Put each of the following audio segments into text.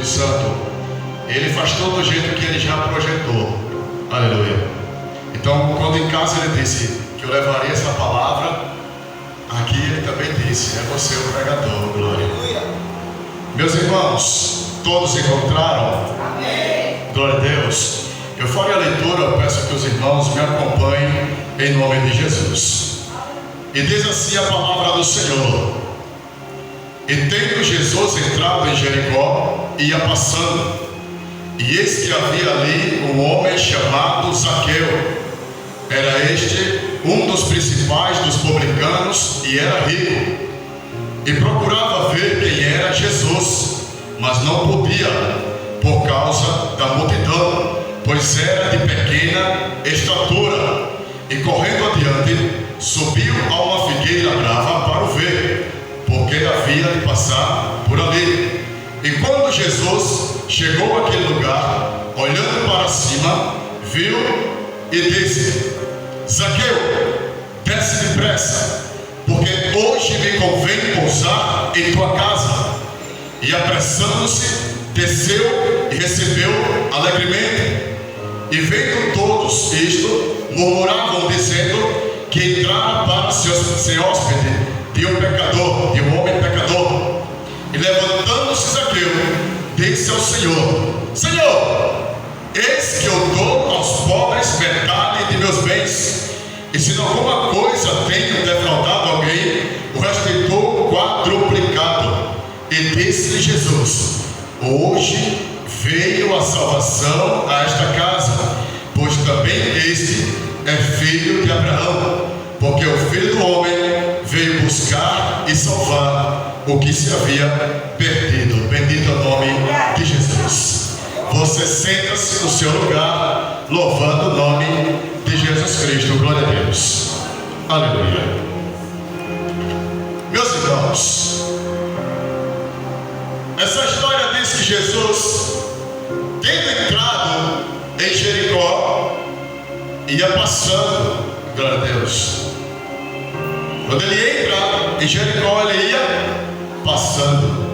Santo, Ele faz todo do jeito que Ele já projetou. Aleluia. Então, quando em casa Ele disse que eu levaria essa palavra, aqui Ele também disse: é você o pregador, glória. Meus irmãos, todos encontraram? Amém. Glória a Deus. Eu farei a leitura, eu peço que os irmãos me acompanhem em nome de Jesus. E diz assim a palavra do Senhor: e tendo Jesus entrado em Jericó, ia passando, e eis que havia ali um homem chamado Zaqueu. Era este um dos principais dos publicanos e era rico. E procurava ver quem era Jesus, mas não podia, por causa da multidão, pois era de pequena estatura. E correndo adiante, subiu a uma figueira brava para o ver, porque havia de passar por ali. E quando Jesus chegou àquele lugar, olhando para cima, viu e disse: Zaqueu, desce depressa, porque hoje me convém pousar em tua casa. E apressando-se, desceu e recebeu alegremente. E vendo todos isto, murmuravam, dizendo que entrara para ser hóspede de um pecador, de um homem pecador. E levantando-se Zaqueu, disse ao Senhor: Senhor, eis que eu dou aos pobres metade de meus bens, e se em alguma coisa tenho defraudado alguém, o restituo quadruplicado. E disse-lhe Jesus: hoje veio a salvação a esta casa, pois também este é filho de Abraão, porque o Filho do Homem veio buscar e salvar o que se havia perdido. Bendito é o nome de Jesus. Você senta-se no seu lugar, louvando o nome de Jesus Cristo. Glória a Deus. Aleluia. Meus irmãos, essa história diz que Jesus, tendo entrado em Jericó, ia passando. Glória a Deus. Quando ele entra em Jericó, ele ia passando.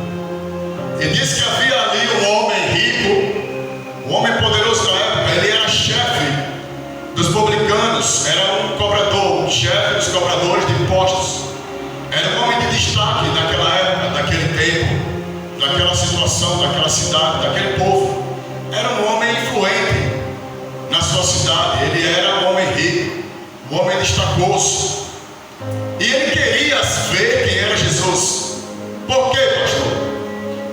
E diz que havia ali um homem rico, um homem poderoso da época. Ele era chefe dos publicanos, era um cobrador, chefe dos cobradores de impostos. Era um homem de destaque naquela época, naquele tempo, naquela situação, daquela cidade, daquele povo. Era um homem influente na sua cidade. Ele era um homem rico, um homem destacoso. E ele queria ver quem era Jesus. Por quê, pastor?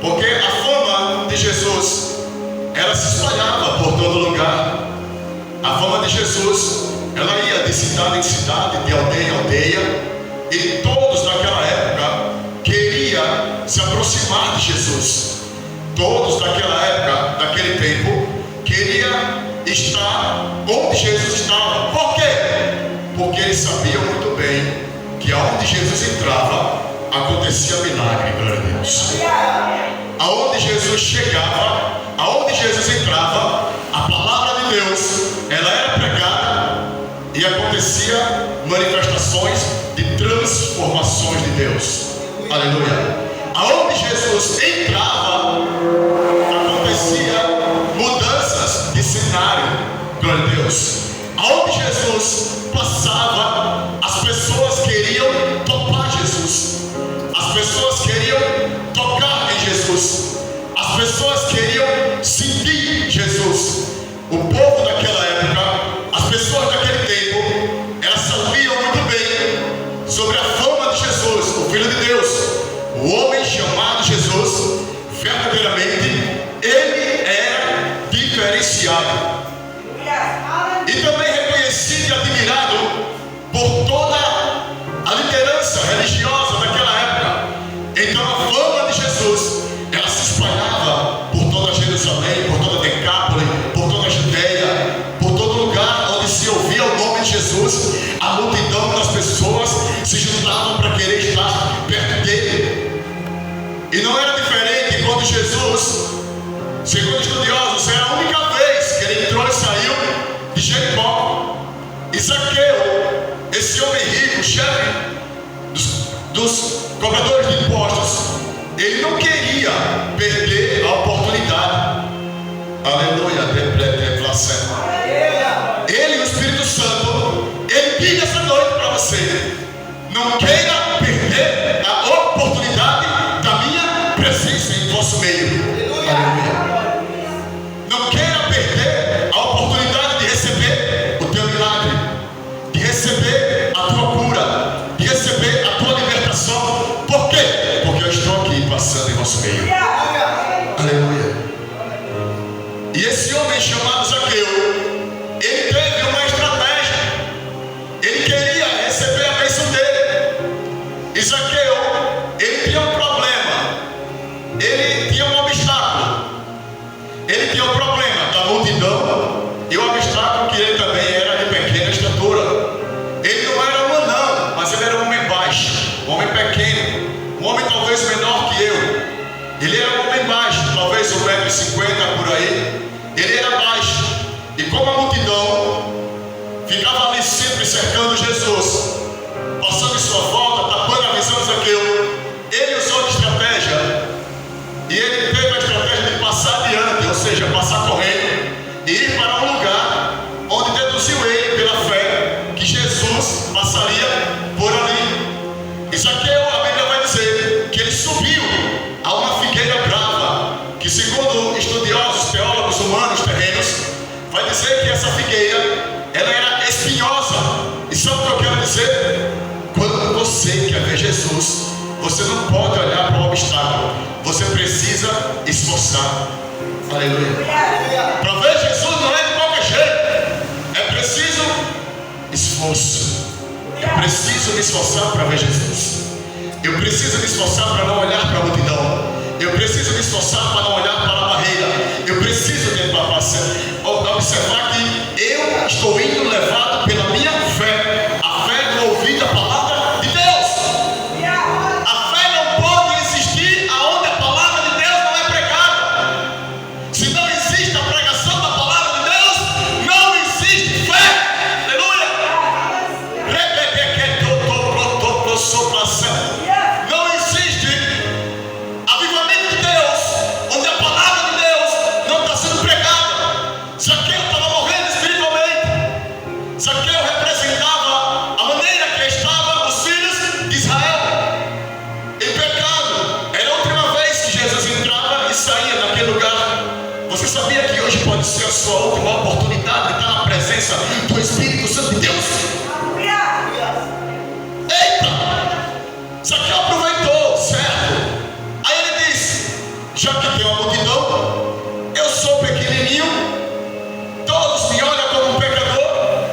Porque a fama de Jesus, ela se espalhava por todo lugar. A fama de Jesus, ela ia de cidade em cidade, de aldeia em aldeia. E todos naquela época queriam se aproximar de Jesus. Todos daquela época, daquele tempo, queriam estar onde Jesus estava. Por quê? Porque eles sabiam muito bem que aonde Jesus entrava, acontecia milagre. Glória a Deus. Aonde Jesus chegava, aonde Jesus entrava, a palavra de Deus, ela era pregada e acontecia manifestações de transformações de Deus. Aleluia. Aonde Jesus entrava, acontecia mudanças de cenário. Glória a Deus. Aonde Jesus passava, as pessoas queriam topar Jesus. As pessoas queriam tocar em Jesus. As pessoas queriam sentir Jesus. O povo daquela época, as pessoas daquele tempo, elas sabiam muito bem sobre a fama de Jesus, o Filho de Deus, o homem chamado Jesus. Verdadeiramente, ele era diferenciado e também reconhecido e admirado por toda a liderança religiosa daquela época. Então a fama de Jesus, ela se espalhava por toda Jerusalém, por toda Decápolis, por toda a Judeia, por todo lugar onde se ouvia o nome de Jesus. A multidão das pessoas se juntavam para querer estar perto dele. E não era diferente quando Jesus, segundo estudiosos, era a única vez que ele entrou e saiu de Jericó. E Zaqueu, esse homem rico, chefe dos cobradores de impostos, ele não queria perder a oportunidade Aleluia. Não queira perder a oportunidade de receber o teu milagre, de receber a tua cura, de receber a tua libertação. Por quê? Porque eu estou aqui passando em vosso meio. Aleluia. E esse homem chamado Zaqueu, ele teve uma estratégia. Ele queria receber a bênção dele. E Zaqueu, ele tinha um problema. Ele tinha um obstáculo. Ele tinha um problema da multidão e o obstáculo que ele também era de pequena estatura. Ele não era um anão, mas ele era um homem baixo, um homem pequeno, um homem talvez menor que eu. Ele era um homem baixo, talvez 1,50 m por aí. Ele era baixo. E como a multidão ficava ali sempre cercando Jesus, passando em sua volta, tapando a visão de Zaqueu, ele usou de estratégia. E ele teve a estratégia de passar adiante, ou seja, passar correndo e ir para um lugar onde deduziu ele pela fé que Jesus passaria por ali. E Zaqueu, a Bíblia vai dizer que ele subiu a uma figueira brava, que segundo estudiosos, teólogos humanos terrenos, vai dizer que essa figueira, ela era espinhosa. E sabe o que eu quero dizer? Quando você quer ver Jesus, você não pode olhar para o obstáculo, você precisa esforçar. Aleluia. Para ver Jesus não é de qualquer jeito, é preciso esforço. Eu preciso me esforçar para ver Jesus. Eu preciso me esforçar para não olhar para a multidão. Eu preciso me esforçar para não olhar para a barreira. Eu preciso observar que eu estou indo levado pela minha fé, a fé do ouvir a palavra de Deus. A fé não pode existir aonde a palavra de Deus não é pregada. Se não existe a pregação da palavra de Deus, não existe fé. Aleluia. Não existe avivamento de Deus onde a palavra de Deus não está sendo pregada. Zaqueu estava morrendo espiritualmente. Zaqueu representava a maneira que estavam os filhos de Israel em pecado. Era a última vez que Jesus entrava e saía daquele lugar. Você sabia que hoje pode ser a sua última oportunidade de estar na presença do Espírito Santo de Deus? Eita! Zaqueu aproveitou, certo? Aí ele disse: já que tem uma multidão, eu sou pequenininho, todos me olham como um pecador,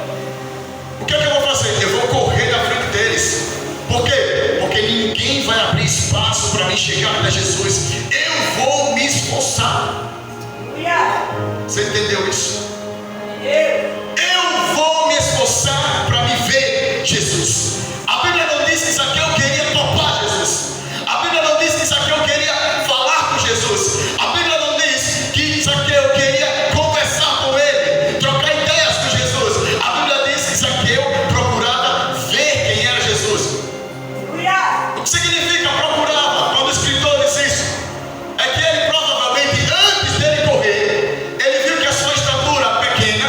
o que é que eu vou fazer? Eu vou correr na frente deles. Por quê? Porque ninguém vai abrir espaço para mim chegar até Jesus. Eu vou me esforçar. Você entendeu isso? Eu vou me esforçar para me ver Jesus. A Bíblia não diz que Zaqueu queria topar Jesus. A Bíblia não diz que Zaqueu queria falar com Jesus. A Bíblia não diz que Zaqueu queria conversar com ele, trocar ideias com Jesus. A Bíblia diz que Zaqueu procurava ver quem era Jesus. O que significa procurava? Quando o escritor diz isso, é que ele provavelmente, antes dele correr, ele viu que a sua estatura pequena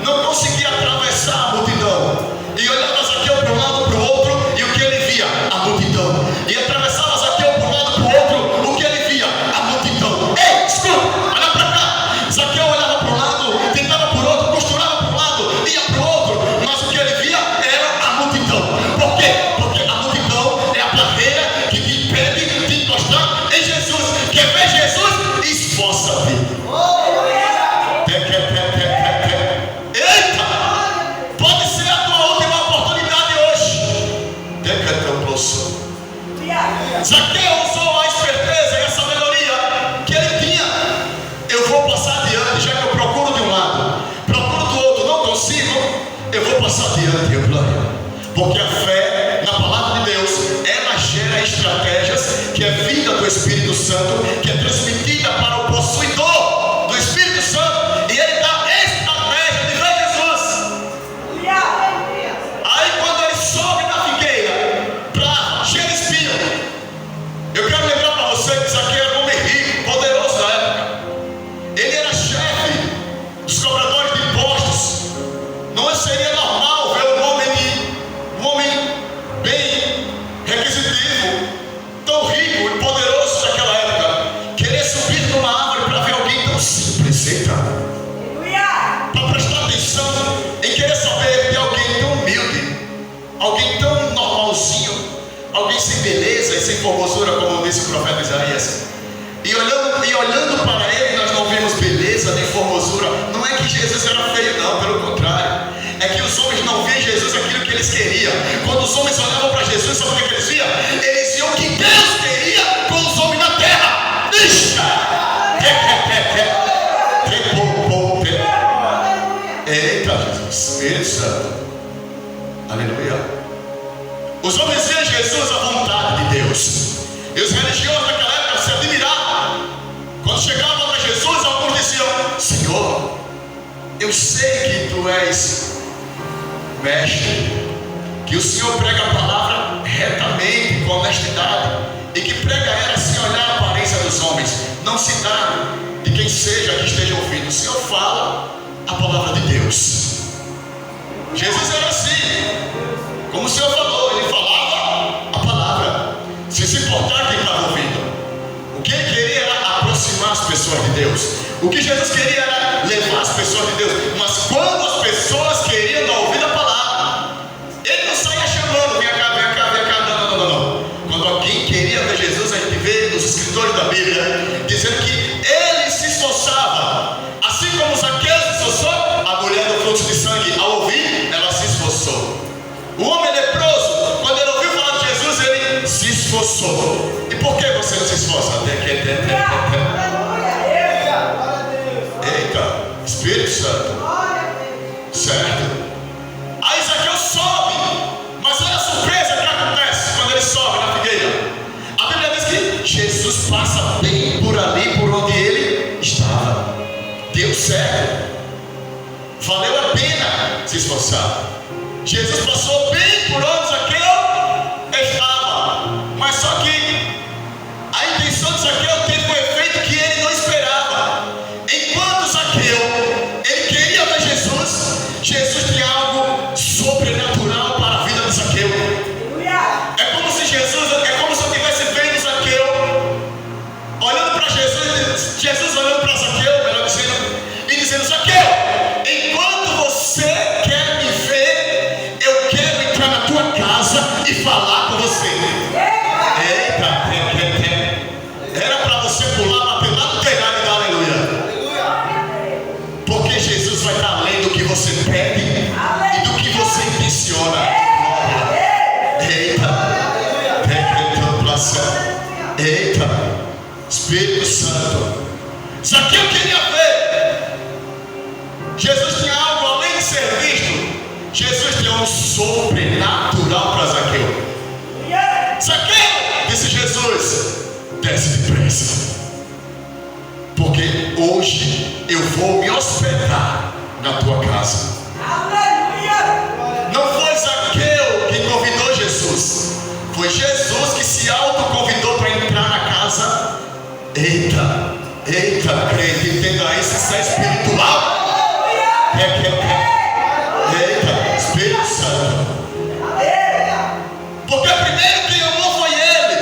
não conseguia atravessar a multidão. E olhava Zaqueu para um lado, para o outro, e o que ele via? A multidão. E atravessava Zaqueu para um lado, para o outro, o que ele via? A multidão. Ei, escuta, olha para cá. Zaqueu olhava para um lado, tentava por outro, costurava para um lado, ia para o outro, mas o que ele via era a multidão. Por quê? Porque a multidão é a barreira que te impede de encostar em Jesus. Quer ver Jesus? Esforça-te. Eita! Pode ser a tua última oportunidade hoje. Zaqueu usou a esperteza e a sabedoria que ele tinha. Eu vou passar adiante, já que eu procuro de um lado, procuro do outro, não consigo, eu vou passar adiante, eu glória. Porque a fé na palavra de Deus, ela gera estratégias que é vinda do Espírito Santo, que é transmitida para o possuidor do Espírito Santo, e ele dá estratégia de ver Jesus. Aí quando ele sobe na figueira, bravo, cheio de espinho, eu quero lembrar para você que Zaqueu era um homem rico, poderoso na época. Ele era chefe dos cobradores de impostos. Não seria normal ver um homem bem requisitivo, tão rico e poderoso naquela época, querer subir no receita. Para prestar atenção em querer saber de alguém tão humilde, alguém tão normalzinho, alguém sem beleza e sem formosura, como disse o profeta Isaías. E olhando para ele, nós não vimos beleza nem formosura. Não é que Jesus era feio, não, pelo contrário. É que os homens não viam em Jesus aquilo que eles queriam. Quando os homens olhavam para Jesus, sabe o que eles viam? Eles viam o que Deus queria com os homens na terra. Eita Jesus, Espírito Santo. Aleluia. Os homens viam Jesus a vontade de Deus. E os religiosos daquela época se admiravam. Quando chegavam a Jesus, alguns diziam: Senhor, eu sei que tu és mestre, que o Senhor prega a palavra retamente, com honestidade, e que prega ela sem olhar a aparência dos homens, não se dá de quem seja que esteja ouvindo. O Senhor fala a palavra de Deus. Jesus era assim, como o Senhor falou, ele falava a palavra, sem se importar quem estava ouvindo. O que ele queria era aproximar as pessoas de Deus. O que Jesus queria era levar as pessoas de Deus. Mas quando as pessoas queriam dar ouvido à palavra, ele não saía chamando: vem cá, vem cá, vem cá. Não. Quando alguém queria ver Jesus, a gente vê os escritores da Bíblia dizendo que ele se esforçava, assim como Zaqueu se esforçou. A mulher do fluxo de sangue, ao ouvir, ela se esforçou. O homem leproso, quando ele ouviu falar de Jesus, ele se esforçou. E por que você não se esforça? Eita, Espírito Santo. Certo? Aí Zaqueu sobe. Mas olha a surpresa que acontece quando ele sobe na figueira. A Bíblia diz que Jesus passa bem por ali, por onde ele estava. Deu certo. Valeu a pena se esforçar. Jesus passou bem por onde Zaqueu estava. Mas só que a intenção de Zaqueu teve um efeito que ele não esperava. Enquanto Zaqueu, ele queria ver Jesus, Jesus tinha algo sobrenatural para a vida de Zaqueu. É como se eu tivesse vendo Zaqueu, olhando para Jesus, Jesus olhando para Zaqueu, melhor dizendo, e dizendo: Zaqueu, enquanto você quer me ver, eu quero entrar na tua casa e falar com você. Eita, era para você pular, bater lá no telhado e dar aleluia. Porque Jesus vai estar além do que você pede e do que você intenciona. Eita, Espírito Santo. Zaqueu queria ver. Jesus tinha algo além de ser visto. Jesus tinha um sobrenatural para Zaqueu. Zaqueu, disse Jesus, desce depressa, porque hoje eu vou me hospedar na tua casa. Não foi Zaqueu quem convidou Jesus, foi Jesus que se autoconvidou para entrar na casa. Eita, crente, entenda isso, isso é espiritual. Eita, Espírito Santo. Porque primeiro quem amou foi ele.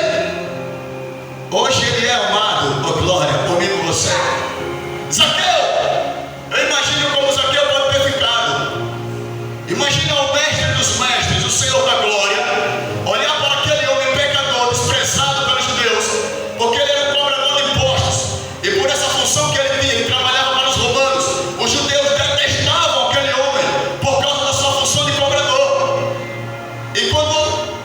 Hoje ele é amado, oh glória, comigo você. Zaqueu, eu imagino como Zaqueu pode ter ficado. Imagina o mestre dos mestres, o Senhor da glória, olhar para aquele homem pecador, desprezado pelos judeus, porque ele era um cobrador de impostos. E por essa função que ele tinha, ele trabalhava para os romanos. Os judeus detestavam aquele homem por causa da sua função de cobrador. E quando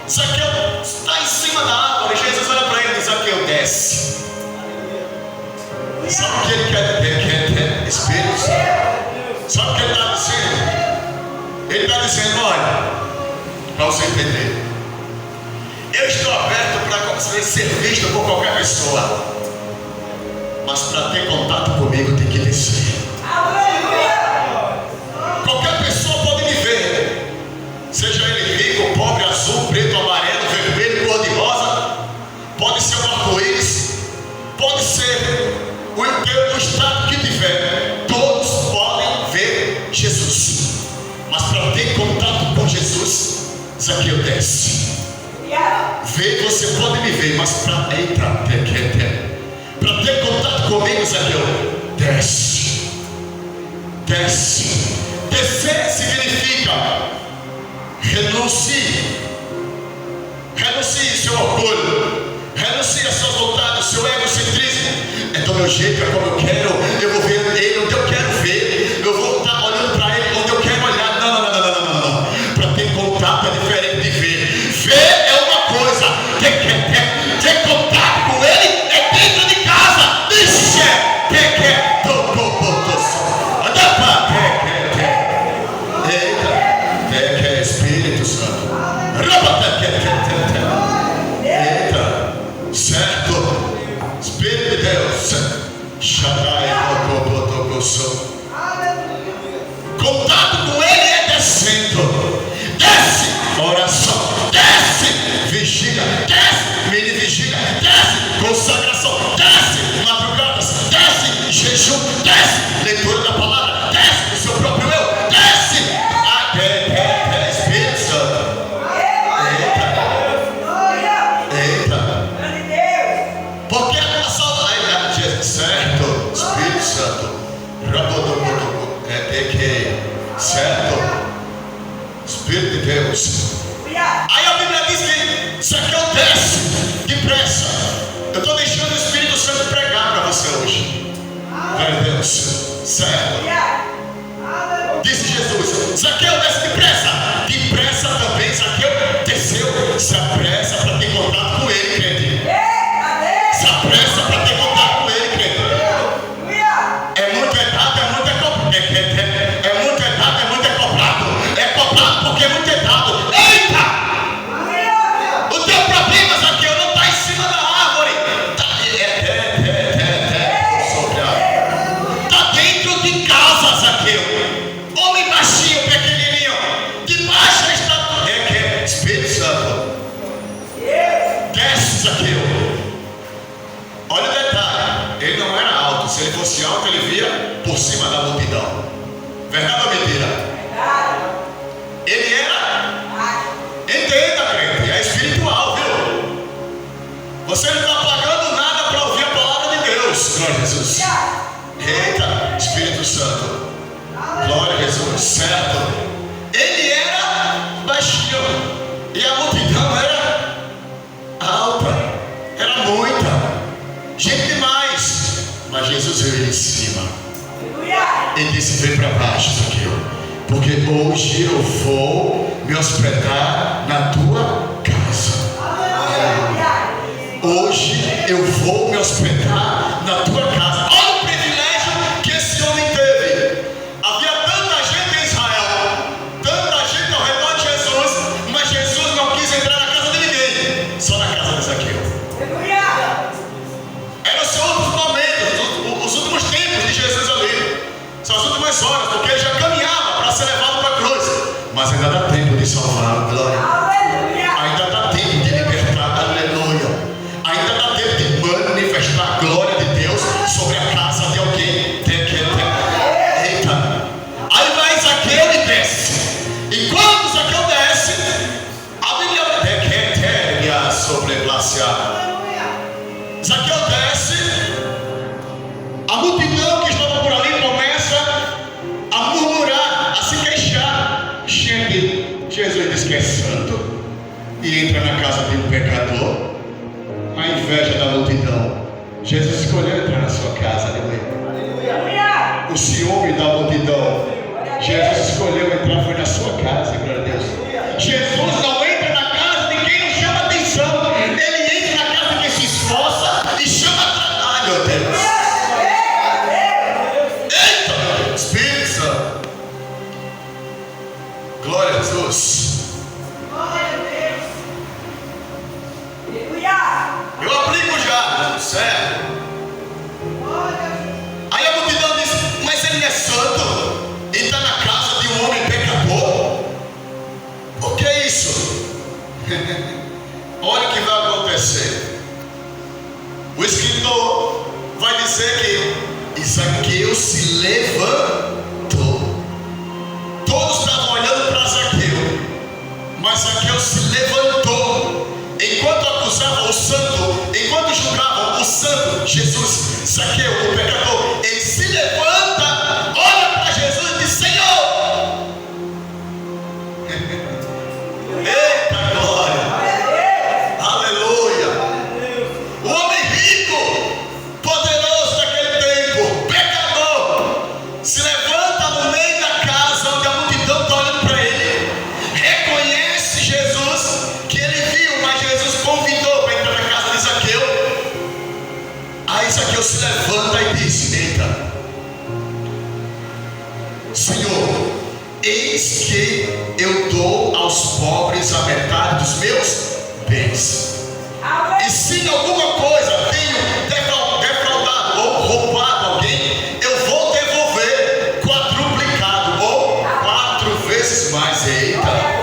Zaqueu está em cima da árvore, Jesus olha para ele e diz: Zaqueu, desce. Sabe o que ele quer? Espírito Santo. Sabe o que ele está dizendo? Ele está dizendo: olha, para você entender, eu estou aberto para ser visto por qualquer pessoa, mas para ter contato comigo tem que descer. Qualquer pessoa pode me ver, seja ele rico, pobre, azul, preto, amarelo, vermelho, cor de rosa, pode ser um arco-íris, pode ser o estado que tiver, todos podem ver Jesus. Mas para ter contato com Jesus, Zaqueu desce. Ver, você pode me ver, mas para ter contato comigo, Zaqueu, desce. desce. Descer significa renuncie. Renuncie seu orgulho. Renuncie as suas vontades, seu egocentrismo. É do meu jeito, é como eu quero. Eu vou ver ele onde eu quero ver. Eu vou estar olhando para ele onde eu quero olhar. Não. Para ter contato é diferente de ver. Ver é uma coisa. Ter contato com ele é dentro de casa. Ixi, Espírito Santo. Certo? Espírito de Deus. Contato com ele é descendo. Desce oração. Desce vigília. Desce mini vigília. Desce consagração. Desce madrugadas. Desce jejum. Desce leitura da palavra. Desce o seu próprio eu. Desce. Espírito Santo. Porque a saudade é certo, Espírito Santo. Certo? Espírito de Deus. Aí a Bíblia diz que Zaqueu desce depressa. Eu estou deixando o Espírito Santo pregar para você hoje. Glória a Deus. Certo? Disse Jesus: Zaqueu desce depressa. Depressa também Zaqueu desceu. Se apressa para ter contato com ele, crente. Se apressa para ter contato com ele, crente. É muito dado, é muito cobrado. É muito dado, é muito cobrado. É cobrado porque é muito dado. Eita! O teu problema, Zaqueu, não está em cima da árvore. Está dentro de casa, Zaqueu. Homem baixinho, pequenininho. Debaixo está. Espírito Santo. Desce, Zaqueu. Olha o detalhe, ele não era alto. Se ele fosse alto, ele via por cima da multidão. Verdade ou mentira? Ele era. Entenda, crente, é espiritual, viu? Você não está pagando nada para ouvir a palavra de Deus. Glória a Jesus. Eita, Espírito Santo. Glória a Jesus, certo? Ele era baixinho e a multidão era alta. Era muita. Gente demais, mas Jesus veio em cima. Ele disse: vem para baixo, Zaqueu, porque hoje eu vou me hospedar na tua casa. Hoje eu vou me hospedar na tua casa. Olha o privilégio que esse homem teve. Havia tanta gente em Israel, tanta gente ao redor de Jesus, mas Jesus não quis entrar na casa de ninguém, só na casa de Zaqueu. Eram os últimos momentos, os últimos tempos de Jesus ali. São as últimas horas, porque ele já caminhava para ser levado para a cruz. Mas ainda dá tempo de salvar, glória. Ainda dá tempo de libertar, aleluia. Ainda dá tempo de manifestar a glória de Deus sobre a casa de alguém. Eita. Aí vai Zaqueu e desce. E quando Zaqueu desce, a Bíblia Zaqueu desce. A multidão que estava por ali começa a murmurar, a se queixar. Gente, Jesus diz que é santo e entra na casa de um pecador. A inveja da multidão. Jesus escolheu entrar na sua casa, aleluia. O ciúme da multidão. Jesus escolheu entrar, foi na sua casa, glória a Deus. Jesus não entra na casa de quem não chama atenção. Ele entra na casa de quem se esforça e chama trabalho, meu Deus. Eita, Espírito Santo. Glória a Jesus. Eu aplico já, certo? Aí a multidão diz: mas ele é santo e está na casa de um homem pecador. Por que isso? Olha o que vai acontecer. O escritor vai dizer que Zaqueu se levantou. Todos estavam olhando para Zaqueu, mas Zaqueu se levantou. Enquanto acusavam o santo, enquanto julgavam o santo, Jesus, Zaqueu, o pecador, ele se levanta, olha para Jesus e eis que eu dou aos pobres a metade dos meus bens. E se em alguma coisa tenho defraudado ou roubado alguém, eu vou devolver quadruplicado ou 4 vezes mais. Eita!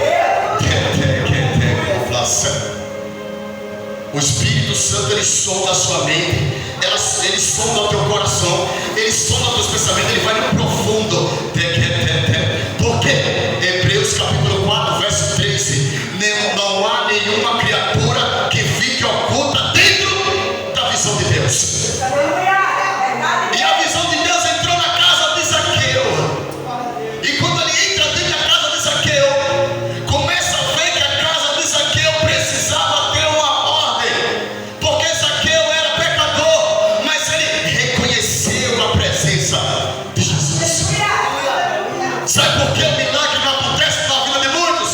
O Espírito Santo, ele sonda a sua mente, ele sonda o teu coração, ele sonda os teus pensamentos, ele vai no profundo. Porque Hebreus capítulo 4, verso 13: não há nenhuma criatura que fique oculta dentro da visão de Deus. E a visão de Deus entrou na casa de Zaqueu. E quando ele entra dentro da casa de Zaqueu, começa a ver que a casa de Zaqueu precisava ter uma ordem, porque Zaqueu era pecador, mas ele reconheceu a presença de Jesus. Sabe por que o milagre não acontece na vida de muitos?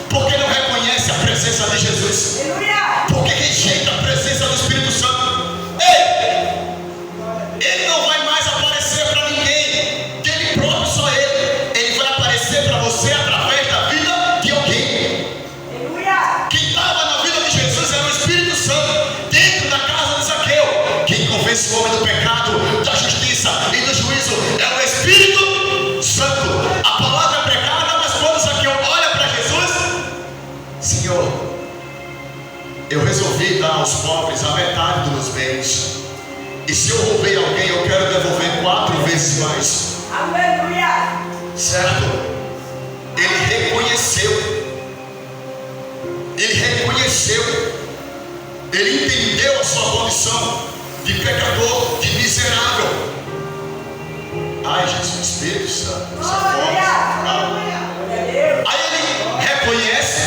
Porque não reconhece a presença de Jesus, porque rejeita a presença do Espírito Santo. Ele não vai mais aparecer para ninguém, dele próprio, só ele vai aparecer para você através da vida de alguém. Quem estava na vida de Jesus era o Espírito Santo, dentro da casa de Zaqueu. Quem convence o homem do pecado, da justiça e do juízo é o Espírito Santo. A palavra é pregada, mas quando Zaqueu olha para Jesus: Senhor, eu resolvi dar aos pobres a metade dos meus bens, e se eu roubei alguém, eu quero devolver 4 vezes mais. Aleluia! Certo? Ele reconheceu, ele entendeu a sua condição de pecador, de miserável. Ai, Jesus, Espírito Santo, aí ele reconhece,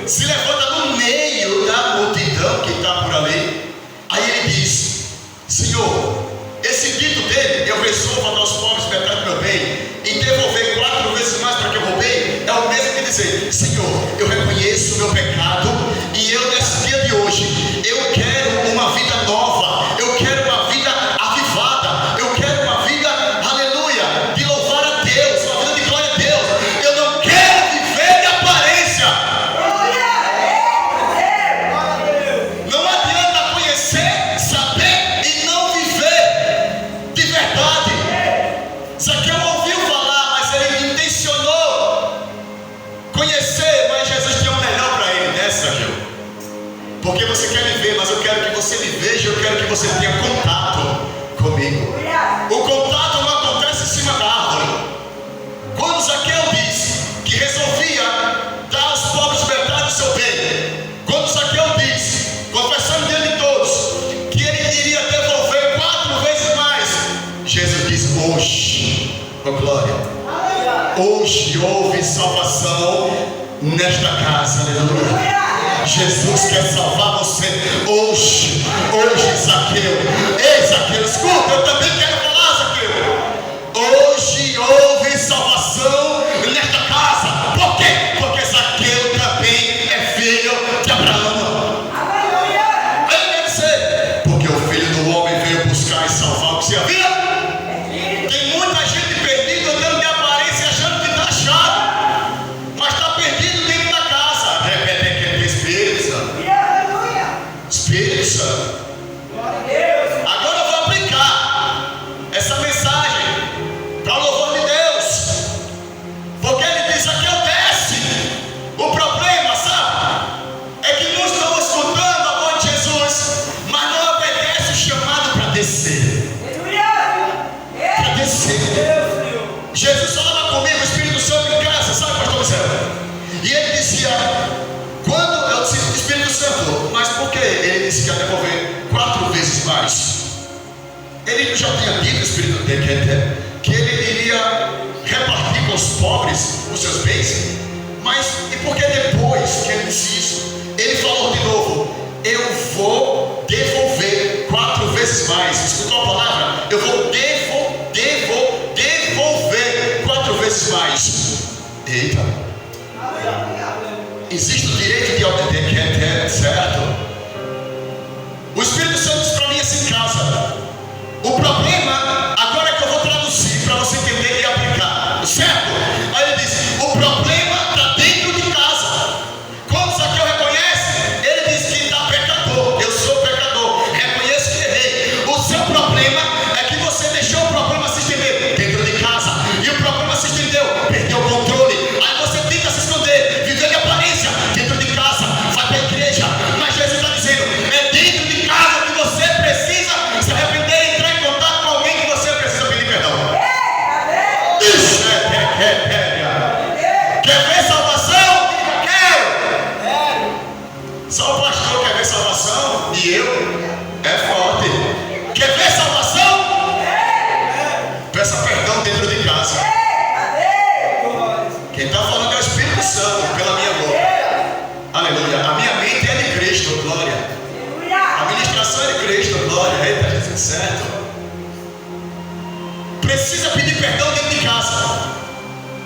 se levanta no meio da multidão que está por ali. Aí ele diz: Senhor, esse dito dele, eu resolvo a dar aos pobres metade do meu bem e devolver 4 vezes mais para que eu roubei, é o mesmo que dizer: Senhor, eu reconheço o meu pecado e eu, nesse dia de hoje, eu quero uma vida nova, eu quero uma vida avivada, eu quero uma vida, aleluia, de louvar a Deus, uma vida de glória a Deus. Eu não quero viver de aparência. Não adianta conhecer, saber e não viver de verdade. Zaqueu ouviu falar, mas ele intencionou conhecer, mas Jesus tinha o melhor para ele, né, Zaqueu? Porque você quer me ver, mas eu quero que você me veja, eu quero que você tenha contato comigo. O contato não acontece em cima da árvore. Quando Zaqueu diz que resolvia dar aos pobres metade do seu bem, quando Zaqueu diz, confessando diante de todos, que ele iria devolver 4 vezes mais, Jesus diz: hoje, oh glória, hoje houve salvação nesta casa, aleluia. Jesus quer salvar você hoje, Zaqueu. Ei, Zaqueu, escuta, eu também quero falar, Zaqueu. Hoje houve salvação nesta casa. Por quê? Porque Zaqueu também é filho de Abraão. Ele deve ser, porque o Filho do Homem veio buscar e salvar o que se havia. Tem muita gente perdida, andando de aparência, achando que está achado, mas está perdido dentro da casa. Espírito Santo. Agora eu vou aplicar essa mensagem para o louvor de Deus, porque ele diz: aqui eu desce. O problema, sabe, é que não estão escutando a voz de Jesus, mas não obedece o chamado para descer. Para descer. Jesus falava comigo, o Espírito Santo em casa, sabe, pastor Marcelo? E ele dizia: quando eu disse Espírito Santo, mas por que ele disse que ia devolver 4 vezes mais? Ele já tinha dito, o Espírito dele, que ele iria repartir com os pobres os seus bens. Mas e por que depois que ele disse isso, ele falou de novo: eu vou devolver 4 vezes mais? Escutou a palavra? Eu vou devolver 4 vezes mais. Eita! Existe o direito de obter, certo? O Espírito Santo diz para mim assim em casa: o problema, agora é que eu vou traduzir para você entender e aplicar, certo? Aí ele diz: o precisa pedir perdão dentro de casa.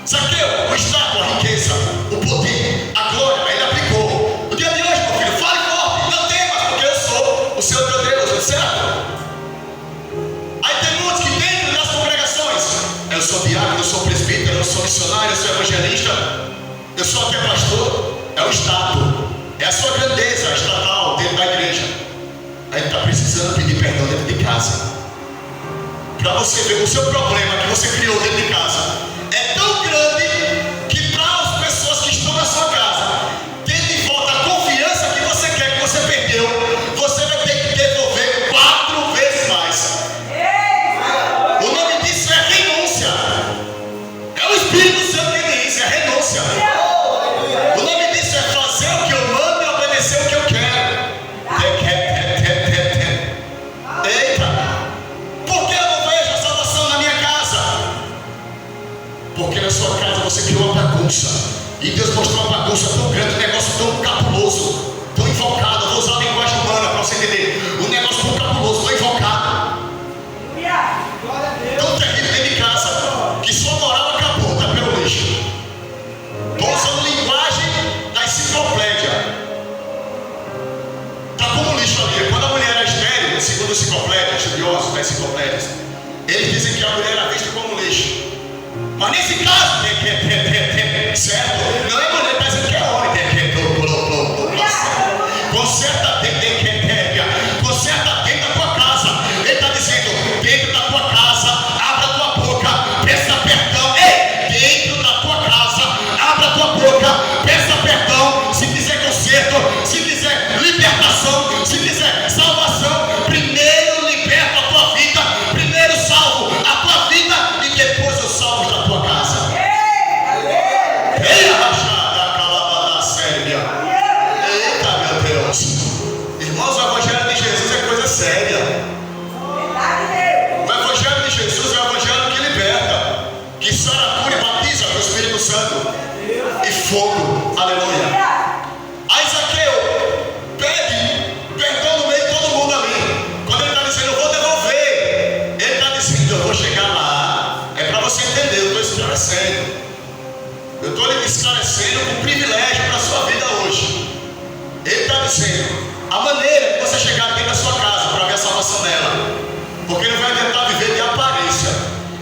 Zaqueu, o status, a riqueza, o poder, a glória, ele aplicou. No dia de hoje, meu filho, fale forte, não temas, porque eu sou o seu teu Deus, certo? Aí tem muitos que dentro das congregações, eu sou diácono, eu sou presbítero, eu sou missionário, eu sou evangelista, eu sou até pastor. É o status, é a sua grandeza estatal dentro da igreja. Aí ele está precisando pedir perdão dentro de casa. Para você ver o seu problema que você criou dentro de casa é tão grande que para as pessoas que estão na sua casa ter de volta a confiança que você quer, que você perdeu, você vai ter que devolver 4 vezes mais. O nome disso é renúncia. É o Espírito Santo que diz, é renúncia. O nome disso é fazer o que eu mando e obedecer o que eu quero. Eita! Por que eu não vejo a salvação na minha casa? Porque na sua casa você criou uma bagunça. E Deus mostrou uma bagunça tão grande, um negócio tão cabuloso, tão invocado. Eu vou usar a linguagem humana para você entender. Um negócio tão cabuloso, tão invocado, tão terrível dentro de casa, que sua moral acabou, está pelo lixo. Estou usando linguagem da enciclopédia. Está como lixo ali. Quando a mulher era estéril, segundo os enciclopédias, estudiosos da enciclopédia, eles dizem que a mulher era vista como lixo. Mas nesse caso, certo? Não é mulher, está dizendo que é homem. Conserta dentro da tua casa. Ele está dizendo, dentro da tua casa, abra a tua boca, peça perdão. Ei, dentro da tua casa, abra a tua boca, peça perdão. Se quiser conserto, se quiser libertação, se quiser salvação, primeiro liberta a tua vida, primeiro salvo a tua vida e depois eu salvo da tua casa. Ei, rachada, calabada, séria. Eita, meu Deus. Irmãos, o evangelho de Jesus é coisa séria. O evangelho de Jesus é o evangelho que liberta, que sara, cura e batiza com o Espírito Santo e fogo. Aleluia. Aí Zaqueu pede perdão no meio de todo mundo ali. Quando ele está dizendo, eu vou devolver, ele está dizendo, eu vou chegar lá. É para você entender, eu estou esclarecendo. Eu estou lhe esclarecendo com privilégio para a sua vida hoje. Ele está dizendo a maneira que você chegar aqui na sua casa para ver a salvação dela, porque ele vai tentar viver de aparência.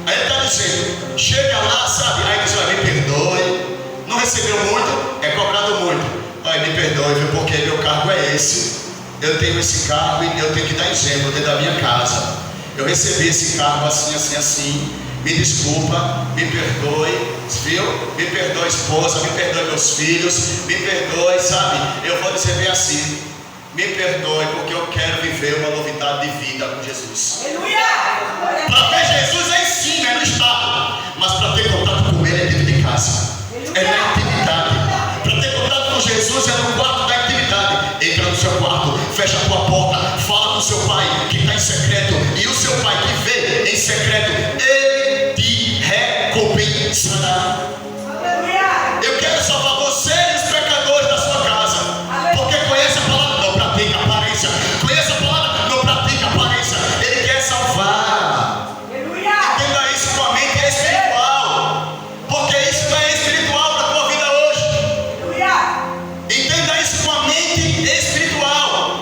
Aí ele está dizendo, chega lá, sabe? Aí diz, me perdoe, não recebeu muito, é cobrado muito. Aí me perdoe, viu? Porque meu cargo é esse. Eu tenho esse cargo e eu tenho que dar exemplo dentro da minha casa. Eu recebi esse cargo assim, assim, assim. Me desculpa, me perdoe, viu? Me perdoe, esposa, me perdoe, meus filhos, me perdoe, sabe? Eu vou dizer bem assim, me perdoe, porque eu quero viver uma novidade de vida com Jesus. Para ver Jesus é em cima, é no estado, mas para ter contato com Ele é dentro de casa, é na intimidade. Para ter contato com Jesus é no quarto da intimidade. Entra no seu quarto, fecha a tua porta, fala com o seu pai que está em secreto, e o seu pai que vê em secreto, Ele te recompensará. Eu quero salvar você e os pecadores da sua casa, porque conhece a palavra, não pratica aparência. Conhece a palavra, não pratica aparência. Ele quer salvar. Entenda isso com a mente espiritual, porque isso não é espiritual para a tua vida hoje. Entenda isso com a mente espiritual.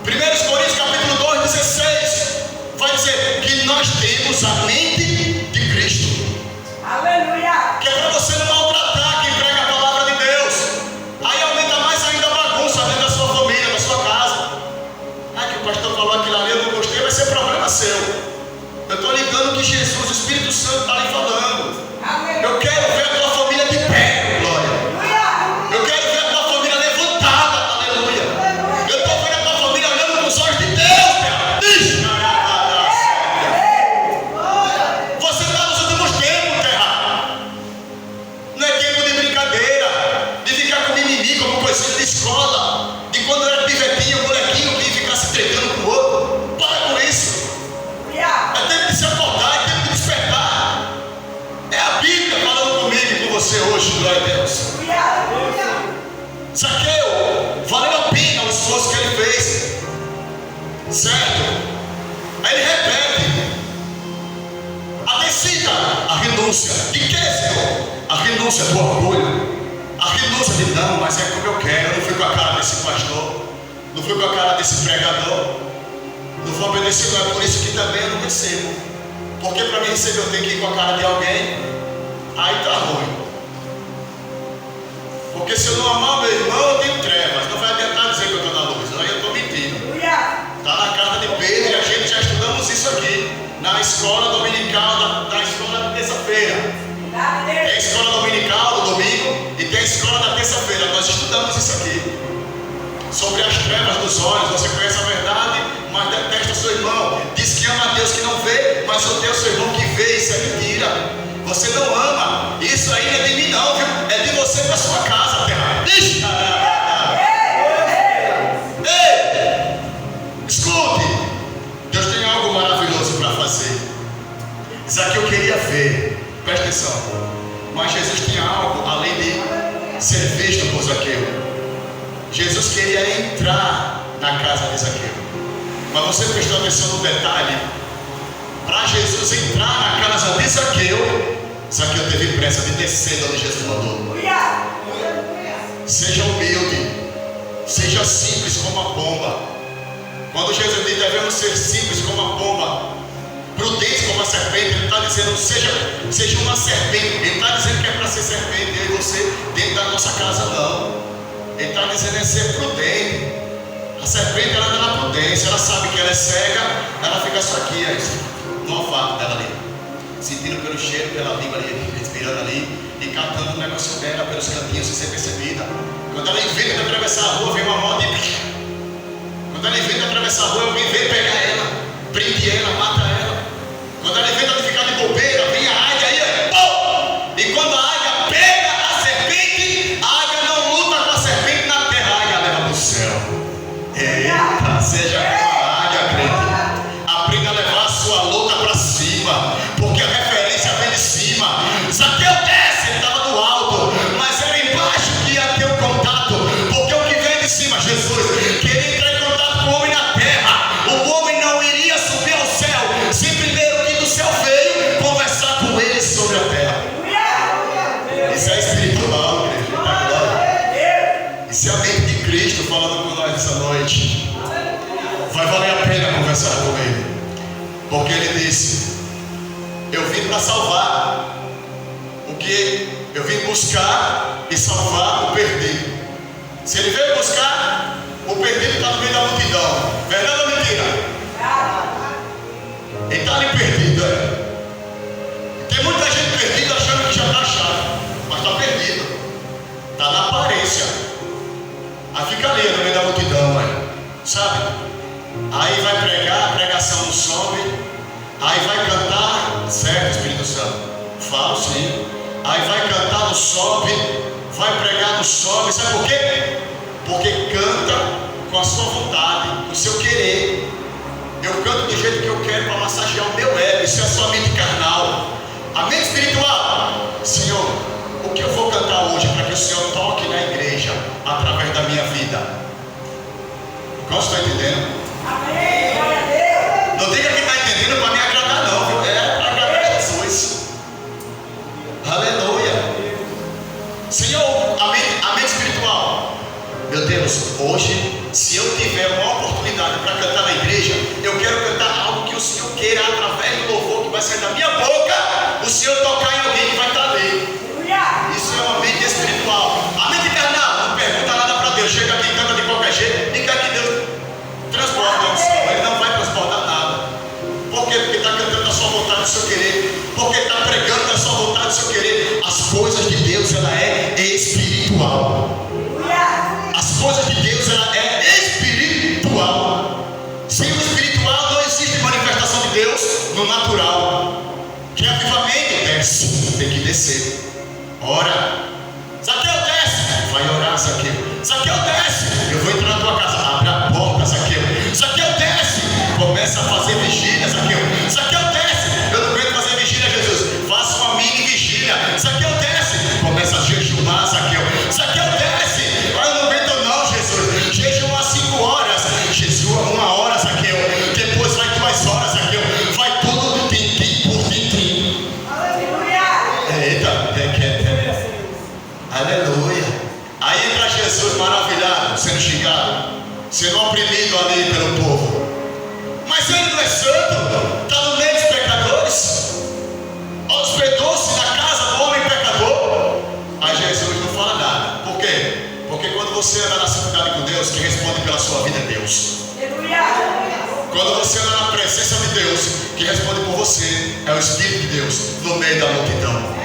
1 Coríntios capítulo 2, 16 vai dizer que nós temos a mente de Cristo. Aleluia. Que é para você não maltratar quem prega a palavra de Deus. Aí aumenta mais ainda a bagunça dentro da sua família, da sua casa. Que o pastor falou aquilo ali, eu não gostei, vai ser problema seu. Eu estou ligando que Jesus, o Espírito Santo está lhe falando. Eu quero ver a tua família de pé, glória. Eu quero ver a tua família levantada, aleluia. Eu estou vendo a tua família olhando nos olhos de Deus, cara. Você está nos últimos tempos, terra. Não é tempo de brincadeira, de ficar com mimimi como coisinha de escola, de quando era pivetinho, molequinho que ficar se tretando com o outro. Para com isso. É tempo de se acordar, é tempo de despertar. É a Bíblia falando comigo. cita a renúncia. De que, Senhor? A renúncia do orgulho. A renúncia de não, mas é como eu quero. Eu não fui com a cara desse pastor, não fui com a cara desse pregador, não vou obedecer, não é por isso que também eu não recebo. Porque para mim receber eu tenho que ir com a cara de alguém, aí tá ruim. Porque se eu não amar o meu irmão, eu tenho trevas. Não vai adiantar dizer que eu estou na luz, aí eu estou mentindo. Está na carta de Pedro e a gente já estudamos isso aqui na escola dominical da escola de terça-feira. Tem a escola dominical do domingo e tem a escola da terça-feira. Nós estudamos isso aqui sobre as trevas dos olhos. Você conhece a verdade, mas detesta seu irmão. Diz que ama a Deus que não vê, mas odeia o seu irmão que vê. Isso é mentira. Você não ama. Isso aí não é de mim não, viu? É de você para sua casa, terra. Ixi! Ei! Escute! Deus tem algo maravilhoso para fazer. Zaqueu queria ver. Presta atenção. Mas Jesus tinha algo além de ser visto por Zaqueu. Jesus queria entrar na casa de Zaqueu. Mas você prestou atenção no detalhe? Para Jesus entrar na casa de Zaqueu, Zaqueu teve pressa de descer onde Jesus mandou. Seja humilde, seja simples como a pomba. Quando Jesus diz devemos ser simples como a pomba, prudentes como a serpente, ele está dizendo seja uma serpente. Ele está dizendo que é para ser serpente, eu e você dentro da nossa casa não. Ele está dizendo é ser prudente. A serpente ela anda na prudência, ela sabe que ela é cega, ela fica só aqui, no olfato dela ali, sentindo pelo cheiro, pela língua ali, respirando ali e catando o negócio dela pelos cantinhos sem ser percebida. Quando ela inventa de atravessar a rua, vem uma moto e quando ela inventa de atravessar a rua, alguém vem pegar ela, prende ela, mata ela. Quando ela inventa de ficar de bobeira, vem a águia aí, pum! E quando a águia pega a serpente, a águia não luta com a serpente na terra, a águia leva para o céu. Eita, seja como a águia, crente. Aprenda a levar a sua luta para cima, porque a referência vem de cima. Zaqueu desce, ele estava do alto, mas era embaixo que ia ter o contato, porque o que vem de cima, Jesus, queria entrar em contato com o homem na terra. O homem não iria subir ao céu, se primeiro que do céu veio conversar com ele sobre a terra. Isso é espiritual, igreja. Isso é a mente de Cristo falando com nós essa noite. Vai valer a pena conversar com ele, porque ele disse: eu vim para salvar o que eu vim buscar e salvar o perdido. Se ele veio buscar, o perdido está no meio da multidão. Verdade ou mentira? Ele está ali perdido, Tem muita gente perdida achando que já está achado, mas está perdido. Está na aparência. Aí fica ali no meio da multidão, sabe? Aí vai pregar, a pregação não sobe. Aí vai cantar, certo, Espírito Santo? Falo sim. Aí vai cantar, não sobe. Vai pregar, não sobe. Sabe por quê? Porque canta com a sua vontade, com o seu querer. Eu canto do jeito que eu quero para massagear o meu ego. Isso é só mente carnal. A mente espiritual: Senhor, o que eu vou cantar hoje para que o Senhor toque na igreja através da minha vida? Qual você está entendendo? Amém. Não diga que está entendendo para me agradar, não, viu? É para agradar Jesus. Aleluia. Senhor, a mente espiritual: meu Deus, hoje, se eu tiver uma oportunidade para cantar na igreja, eu quero cantar algo que o Senhor queira através do louvor que vai sair da minha boca, o Senhor tocar em alguém que vai estar ali. Isso é uma mente espiritual. A mente carnal não pergunta nada para Deus, chega aqui e canta de qualquer jeito e quer que Deus transporte a unção. Ele não vai transportar nada. Por quê? Porque está cantando a sua vontade, o seu querer. Porque está pregando a sua vontade, o seu querer. As coisas de Deus, ela é espiritual. As coisas de Deus, ela é espiritual. Sem o espiritual não existe manifestação de Deus no natural. Que avivamento desce, tem que descer. Ora, Zaqueu desce, vai orar, Zaqueu. Zaqueu desce, eu vou entrar na tua casa, abre a porta, Zaqueu. Zaqueu desce, começa a fazer vigília, Zaqueu. Zaqueu desce, eu não aguento fazer vigília, Jesus, faça uma mini vigília. Zaqueu desce, começa a jejuar, Zaqueu. Zaqueu desce, eu não aguento não, Jesus, jejua 5 horas, jejua 1 hora, Zaqueu. Depois vai 2 horas, Zaqueu, vai tudo tintim por tintim. sendo oprimido ali pelo povo. Mas ele não é santo, está no meio dos pecadores. Hospedou-se na casa do homem pecador. Aí Jesus não fala nada. Por quê? Porque quando você anda na santidade com Deus, quem responde pela sua vida é Deus. Quando você anda na presença de Deus, quem responde por você é o Espírito de Deus no meio da multidão.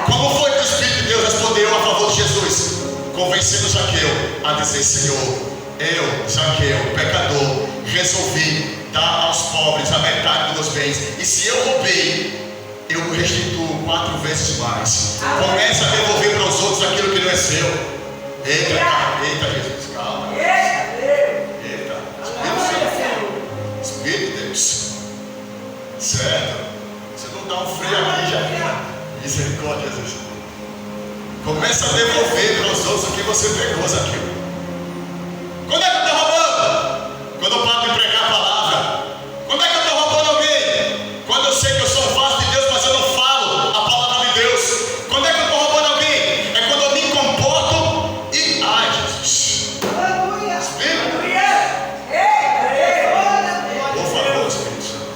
Como foi que o Espírito de Deus respondeu a favor de Jesus? Convencendo Zaqueu a dizer: Senhor, eu, Zaqueu, pecador, resolvi dar aos pobres a metade dos meus bens. E se eu roubei, eu restituo 4 vezes mais. Começa a devolver para os outros aquilo que não é seu. Eita, Jesus, calma. Eita, Espírito de Deus. Certo? Você não dá um freio aqui já. Misericórdia, Jesus. Começa a devolver para os outros o que você pegou, Zaqueu. Quando é que eu estou roubando? Quando eu paro de pregar a palavra. Quando é que eu estou roubando alguém? Quando eu sei que eu sou um vaso de Deus, mas eu não falo a palavra de Deus. Quando é que eu estou roubando alguém? É quando eu me comporto e... Ai, Jesus. Aleluia. Espírito. Por favor, Espírito Santo.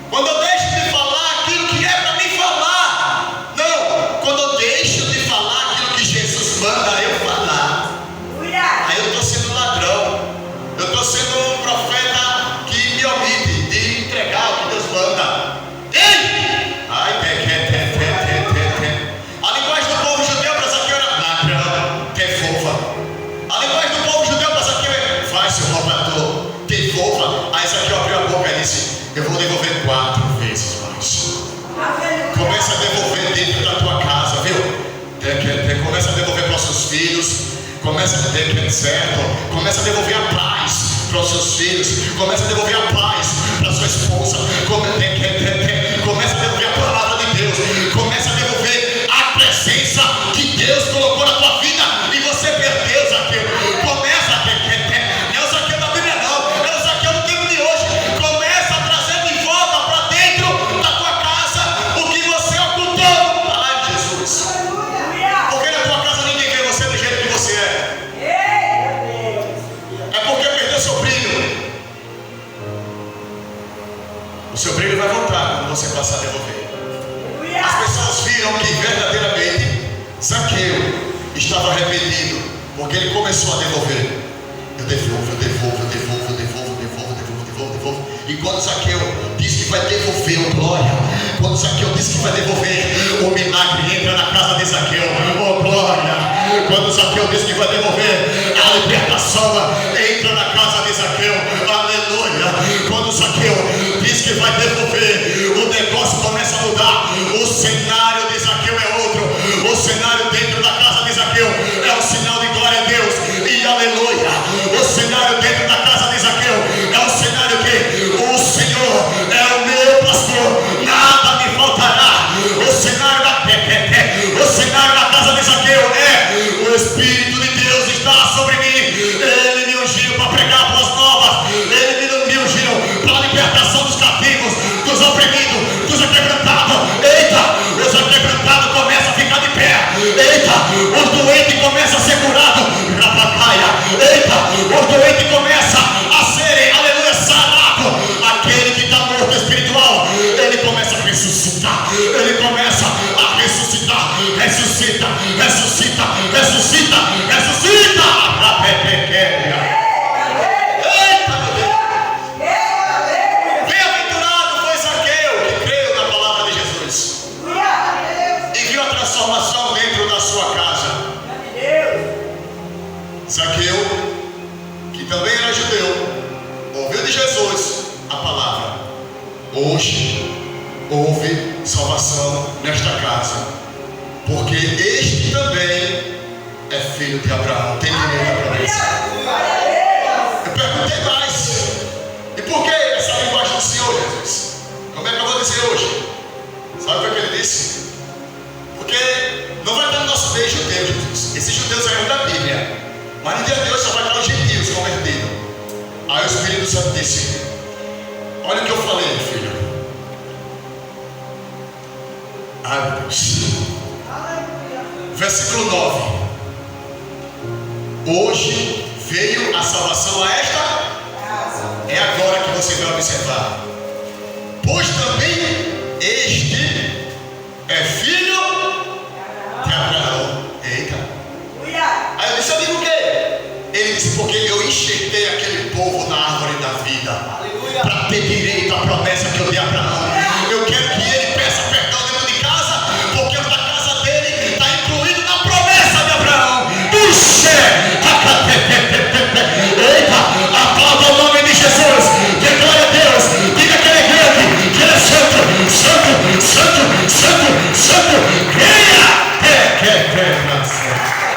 Quando eu deixo de falar aquilo que é para mim falar. Não, quando eu deixo de falar aquilo que Jesus manda eu falar. Aí eu estou sendo ladrão. Eu estou sendo um profeta que me omite de entregar o que Deus manda. Ei! Ai, a linguagem do povo judeu para Zaqueu era ladrão, devolva. A linguagem do povo judeu para Zaqueu é: vai, seu roubador, devolva. Aí Zaqueu abriu a boca e disse: eu vou devolver 4 vezes mais. Começa a devolver dentro da tua casa, viu? Começa a devolver para os seus filhos. Começa a devolver certo. Começa a devolver a paz para os seus filhos. Começa a devolver a paz para a sua esposa. Começa a devolver a palavra de Deus. Começa a devolver a presença que Deus colocou na tua vida e você perdeu, Zaqueu. Começa a não é o Zaqueu da Bíblia, não. É o Zaqueu do tempo de hoje. Começa a trazer de volta para dentro da tua casa o que você ocultou. Ai, Jesus. Porque na tua casa ninguém vê você do jeito que você é. É porque perdeu seu brilho. O seu brilho vai voltar quando você passar a devolver. As pessoas viram que verdadeiramente Zaqueu estava arrependido, porque ele começou a devolver. Eu devolvo. E quando Zaqueu diz que vai devolver o glória, quando Zaqueu diz que vai devolver, o milagre entra na casa de Zaqueu. Oh glória! Quando Zaqueu diz que vai devolver, a libertação entra na casa de Zaqueu. Aleluia! Quando Zaqueu diz que vai devolver, o negócio começa a mudar. O cenário de Zaqueu é outro. O cenário dentro da casa de Zaqueu é um sinal de glória a Deus. E aleluia! O cenário dentro da casa de Zaqueu é um cenário que o Senhor é o meu pastor, nada me faltará. O cenário da casa de Zaqueu é: o Espírito de Deus está sobre mim. Ele me ungiu para pregar boas novas. Ele me ungiu para a libertação dos cativos, dos oprimidos, dos aquebrantados. Eita, os aquebrantados começam a ficar de pé. Eita, os doentes começam a ser curados. Rapacaia. Eita, os doentes começam a serem, aleluia, sarados. Aquele que está morto espiritual, ele começa a ressuscitar. Ele começa a ressuscitar. Ressuscita. Eita, meu Deus. Bem-aventurado foi Zaqueu, que creu na palavra de Jesus e viu a transformação dentro da sua casa. Zaqueu, que também era judeu, ouviu de Jesus a palavra. Hoje houve salvação nesta casa, porque este também é filho de Abraão. Tem direito à promessa. Eu perguntei mais: e por que essa linguagem do Senhor, Jesus? Como é que eu vou dizer hoje? Sabe o que ele disse? Porque não vai estar no nosso meio judeu, Jesus. Esses judeus saíram da Bíblia, mas no dia de hoje só vai estar os gentios convertidos. Aí o Espírito Santo disse: olha o que eu falei, filho. Ai, meu Deus. Versículo 9. Hoje veio a salvação a esta casa. É agora que você vai observar. Pois também este é filho de Abraão. Eita. Aí eu disse, eu digo o quê? Ele disse, porque eu enxertei aquele povo na árvore da vida para ter direito à promessa que eu dei a Abraão. Eu quero que ele peça perdão